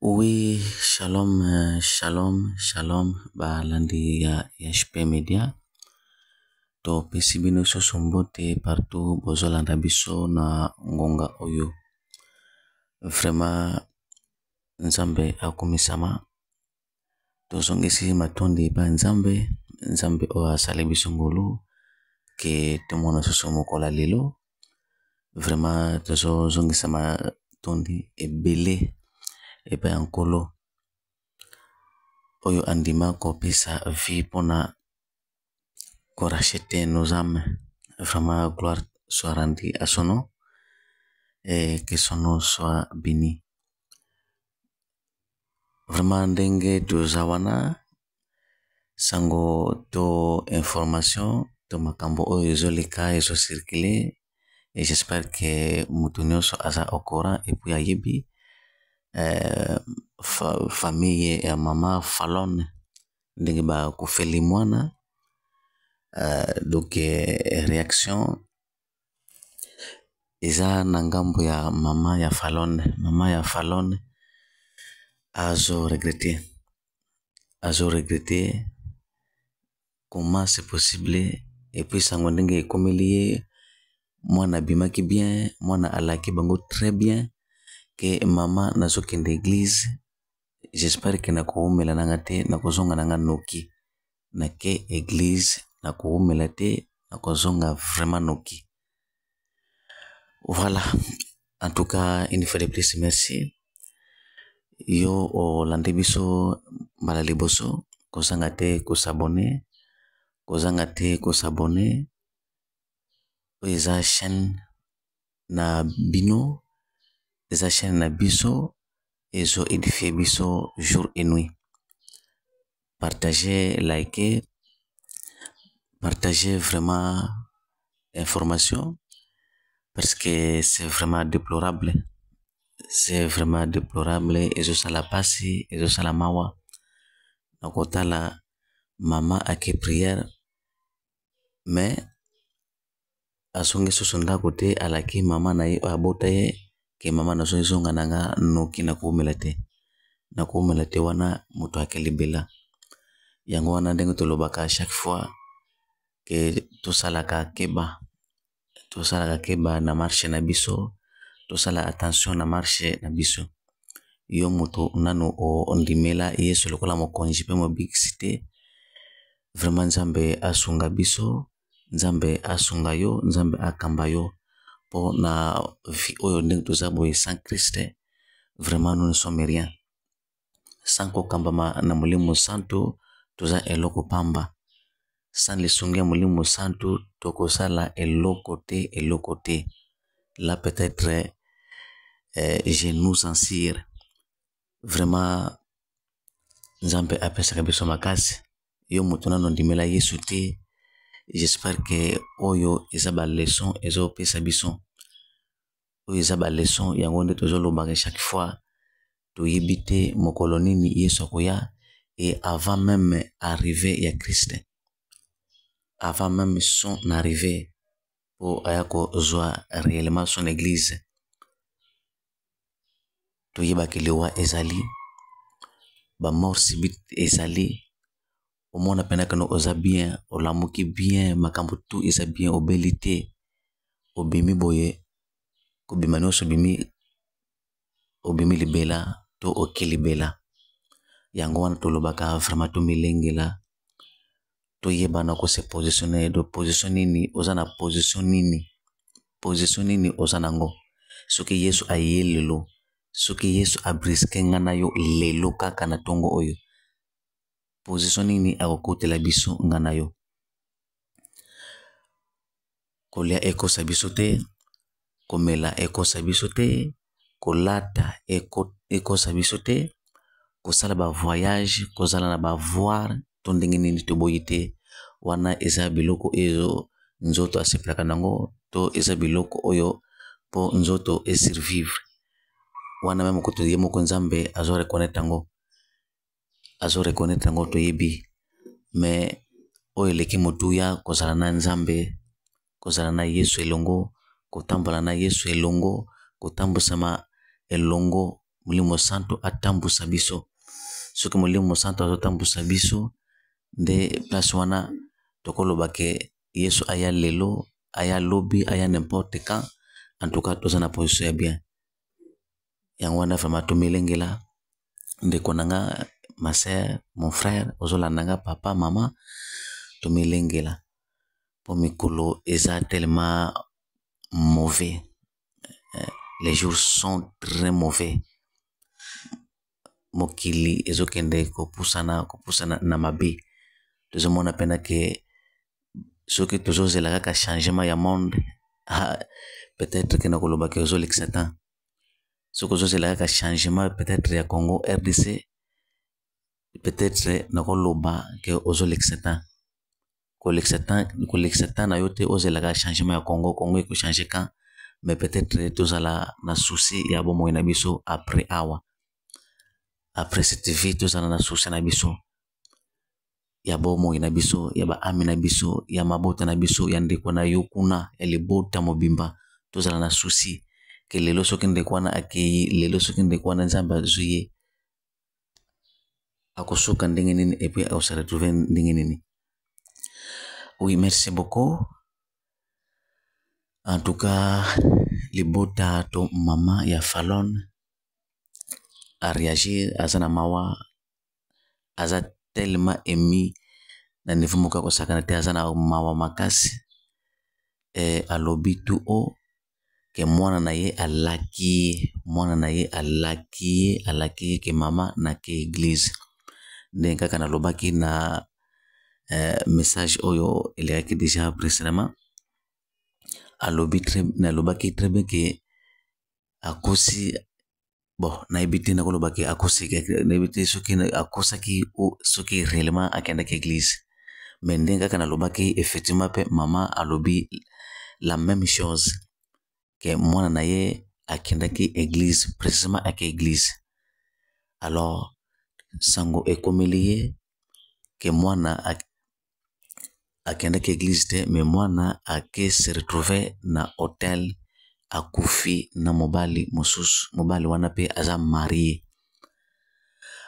Oui, shalom, shalom, balandi ya HP Media. To pesi bino so sombote partout bozolanda biso na ngonga oyo. Vraiment nzambe akumisama. Tozongisi matondi ba nzambe o asali biso ngolu ke tomona so mokola lelo. Vraiment tozongisa matondi ebele epa yankolo oyo andima kopesa vie pona racheter nos âmes. Vraiment gloire soit rendue à son nom et que son nom soit béni. Vraiment ndenge tozawana sango to information to makambo oyo ezoleka ezo circuler et j'espère que mutu nyonso aza au courant et puis ayebi famille ya mama Fallon ndenge ba kufeli mwana donc réaction eza na ngambo ya mama ya Fallon azo regretter comment c'est possible et puis sango ndenge ekomeli ye mwana bimaki bien mwana alaki bango très bien que mama nazokende église. J'espère que nakoumela nanga te nakozonga nanga noki na ke église nakoumela te nakozonga vraiment noki. Voilà, en tout cas une fois de plus merci yo olande biso mbala liboso kozanga te kosabone oyo eza chaîne na bino eza chaîne na biso ezo édifier biso jour et nuit. Partagez vraiment information parce que c'est vraiment déplorable ezo sala pasi ezo sala mawa nakotala mama ake prière mais asongi soso ndako te alaki mama na ye abota ye ke mama nazo zonga nanga noki nakoumela te wana mutu ake libela yango wana ndenge tolobaka chaque fois ke tosalaka keba na marche na biso tosala attention na marche na biso yo mutu nano ondimela yesu lokola mokonzi pe mobikisi te. Vraiment nzambe asunga biso nzambe asunga yo nzambe akamba yo po na vie oyo ndenge toza boye sans Christ vraiment nous ne sommes rien. Sans kokambama na molimo santo toza eloko pamba. Sans lisungi ya molimo santo tokosala eloko te. Là peut-être je nous en sire. Vraiment nzambe apesaka biso makasi yo mutu nano ndimela yesu te. J'espère que oyo eza ba leçon ezo pesa biso oyo eza ba leçon yango nde tozolobaka chaque fois toyebi te mokolo nini yesu akoya et avant même arrivée ya Christ, avant même son arrivée po aya kozwa réellement son église toyebaki lewa ezali ba mort subite ezali omona penaka no oza bien olamuki bien makambo tu eza bien obeli te obimi boye kobima nyonso obimi libela to oke libela yango wana tolobaka vraiment tomilengela toyebana kose positionner do position nini oza na position nini oza nango soki yesu aye lelo soki yesu abriske nga na yo lelo kaka na tongo oyo position nini akokotela biso nga na yo kolia ekosa biso te komela ekosa biso te kolata ekosa biso te kosala ba voyage kozala na ba voir to ndenge nini toboyi te wana eza biloko ezo nzoto asepelaka nango to eza biloko oyo po nzoto esurvivre wana meme koto ye moko nzambe azo reconnaître yango toyebi mais oyo eleki motuya kozala na nzambe kozala na yesu elongo kotambola na yesu elongo kotambosama elongo Molimo Santo atambusa biso. Soki Molimo Santo azotambusa biso nde place wana tokoloba ke Yesu aya lelo, aya lobi, aya n'importe quand. En tout cas toza na position ya bien. Yango wana vraiment tomilengela ndeko nanga, ma sœur, mon frère, ozolandanga papa, maman, tomilengela. Po mikolo eza tellement mauvais. Les jours sont très mauvais. Mokili ezokende kopusana na mabe. Tozomona pena ke soki tozozela kaka changement ya monde, peut-être que nakoloba ke ozolekisa temps. Soki ozozela kaka changement peut-être ya Congo RDC, peut-être nakoloba ke ozolekisa temps. Kolekisa temps na yo te ozela kaka changement ya Congo eko changer quand, mais peut-être tozala na souci ya bomoi na biso après awa. Après cette vie tozala na souci na biso ya bomoi na biso, ya ba ami na biso, ya mabota na biso, ya ndeko na yo kuna, ya libota mobimba. Tozala na souci ke lelo soki ndeko wana akei, lelo soki ndeko wana Nzambe azuye, akosuka ndenge nini et puis akose retrouver ndenge nini. Oui, merci beaucoup. En tout cas, libota to mama ya Fallon a réagi, azana mawa, aza tellement émis na niveau moka kosakana te, azana mawa makasi. Alobi tout haut ke mwana na ye alaki ke mama na ke église. Nde kaka nalobaki na message oyo elekaki déjà précédemment. Nalobaki très bien ke akosi, bon, nayebi te nakolobaki akosi, nayebi te soki akosaki ou soki réellement akendaki église. Mais nde kaka nalobaki effectivement pe mama alobi la même chose ke mwana na ye akendaki église, précisément ake église. Alors sango ekomeli ye ke mwana akendaki église te, mais mwana ake se retrouver na hôtel akufi na mobali mosusu, mobali wana pe aza marié.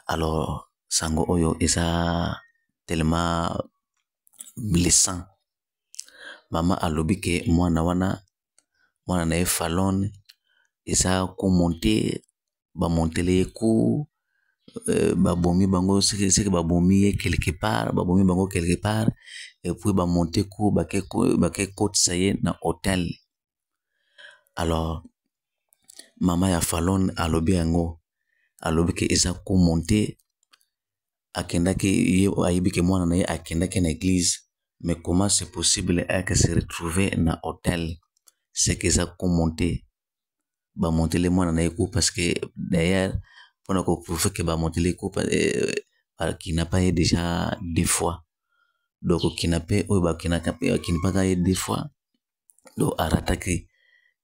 Alors sango oyo eza tellement blessant. Mama alobi ke mwana na ye Fallon eza kumonte, bamontele ye ku, babomi bango seke babomi ye quelque part, babomi bango quelque part, et puis bamonte ku bake kotisa ye na hôtel. Alors mama ya Fallon alobi yango, alobi ke eza kumonte, akendaki ye ayebi ke mwana na ye akendaki na église, mais comment c'est possible ake se retrouver na hôtel? C'est que eza kumonte, bamontele mwana na ye ku, parce que d'ailleurs pona ko prouver que bamontele ku kidnappé ye déjà 2 fois. Donc kidnappé oyo kidnappaka ye 2 fois, donc arataki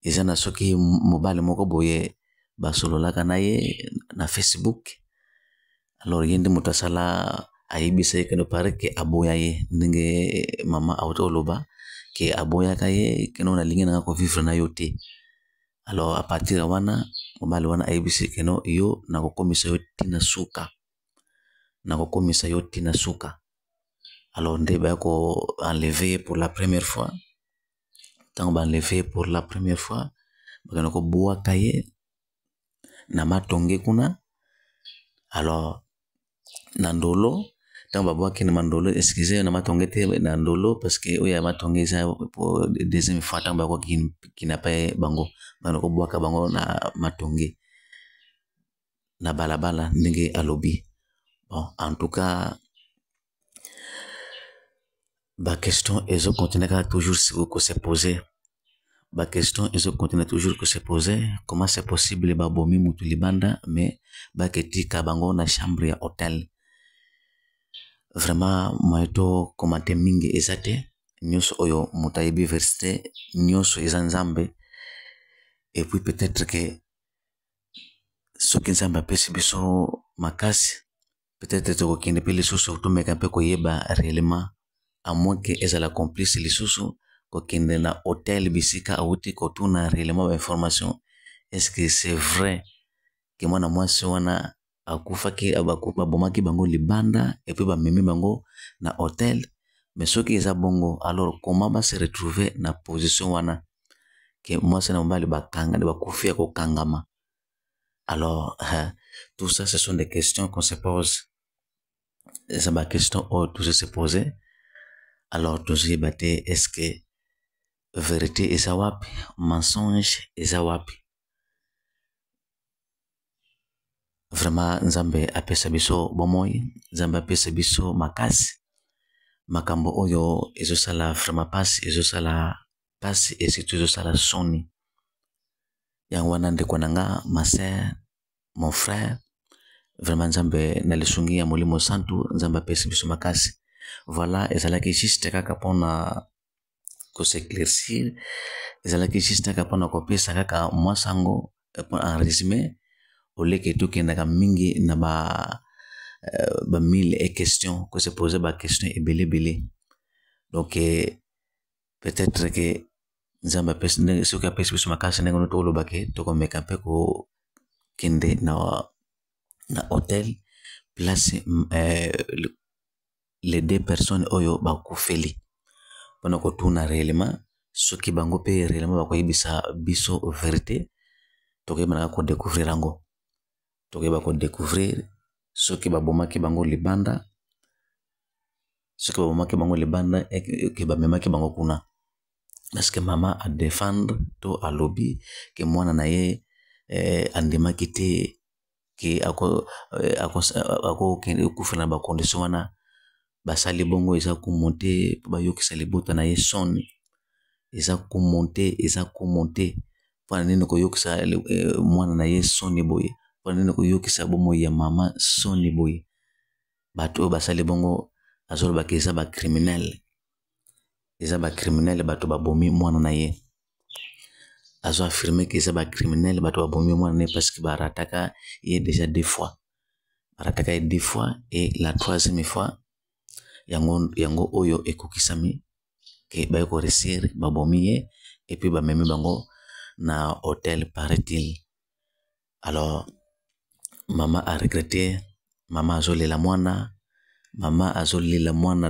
eza na soki mobali moko boye basololaka na ye na Facebook. Alors ye nde moto asala ayebisa ye keno pare ke aboya ye, ndenge mama autoloba ke aboyaka ye keno nalingi nanga kovivre na yo te. Alors a partir ya wana mobali wana ayebisi keno yo nakokomisa yo tina suka. Alors nde bayako enlever pour la première fois. Tango ba enlever pour la première fois, bakana ko bwaka ye na matonge kuna. Alors nandolo tango babwaki na mandolo, excusez na matonge te na ndolo, parce que oya matonge eza pour deuxième fois tango bako kidnappé bango, bakana ko bwaka bango na matonge na balabala ndenge alobi. Bon, en tout cas ba question ezo continuer toujours se poser. Ba question ezo continuer toujours se poser. Comment c'est possible babomi mutu libanda mais baketika bango na chambre ya hôtel? Vraiment moito commenter mingi ezate nyonso oyo mutayebi versité nyonso eza Nzambe. Et puis peut-être que soki Nzambe apesi biso makasi, peut-être tokokende pe lisusu tomeka mpe koyeba réellement, à moins que ezala complice lisusu kokende na hôtel bisika auti kotuna réellement ba information. Est-ce que c'est vrai ke mwana mwasi wana akufaki babomaki bango libanda et puis bamemi bango na hotel. Mais soki eza bongo, alors comment va se retrouver na position wana ke mwasi na mobali bakangani bakufi ya kokangama? Alors tout ça, ce sont des questions qu'on se pose. C'est ma question toujours se poser. Alors toujours bate, est-ce que vérité eza wapi, mensonge eza wapi? Vraiment Nzambe apesa biso bomoi, Nzambe apesa biso makasi. Makambo oyo ezosala vraiment pasi, ezosala pasi et surtout ezosala soni. Yango wana ndeko nanga, ma sœur, mon frère, vraiment Nzambe na lisungi ya Molimo Santu, Nzambe apesa biso makasi. Voilà, ezalaki juste kaka pona ko s'éclaircir, ezalaki juste kaka pona kopesa kaka mwasango en résumé, oleke tokendaka mingi na ba 1000 et questions, que se poser ba question ebele. Donc peut-être que Nzambe apesa soki apesa biso makasi ndenge no toloba ke tokomeka mpe ko kende na hôtel place les 2 personnes oyo bakufeli pona kotuna réellement soki bango pe réellement bakoyebisa biso vérité, tokoyebana ko découvrir yango, tokoyeba ko découvrir soki babomaki bango libanda, soki babomaki bango libanda ke bamemaki bango kuna. Parce que maman a défendre to alobi ke mwana na ye andimaki te ke ako kufela ba condition wana basali bongo eza kumonte bayokisa libota na ye soni, eza kumonte pona nini koyokisa mwana na ye soni boye, pona nini koyokisa bomo ya mama soni boye. Bato basali bongo azoloba ke eza ba criminel, bato babomi mwana na ye. Azo affirmer que eza ba criminel, bato babomi mwana na ye parce que barataka ye déjà 2 fois. Barataka ye 2 fois et la 3e fois yango oyo ekokisami ke bayeko resir babomi ye et puis bamemi bango na hôtel paraît-il. Alors maman a regretté, maman azolela mwana,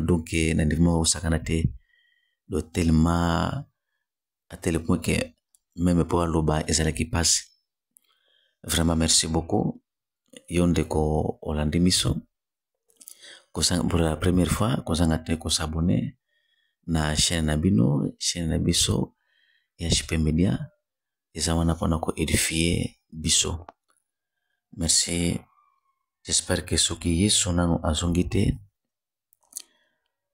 donc na ndimo osakana te, do tellement à tel point que même pour aloba ezalaki pasi. Vraiment merci beaucoup yondeko olandi miso pour la première fois kozanga te ko s'abonner na chaîne na bino, chaîne na biso ya JP Media, eza wana pona ko édifier biso. Merci, j'espère que soki yesu nanu azongi te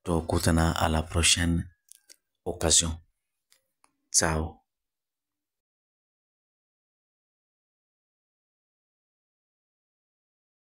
tokutana à la prochaine occasion. Ciao.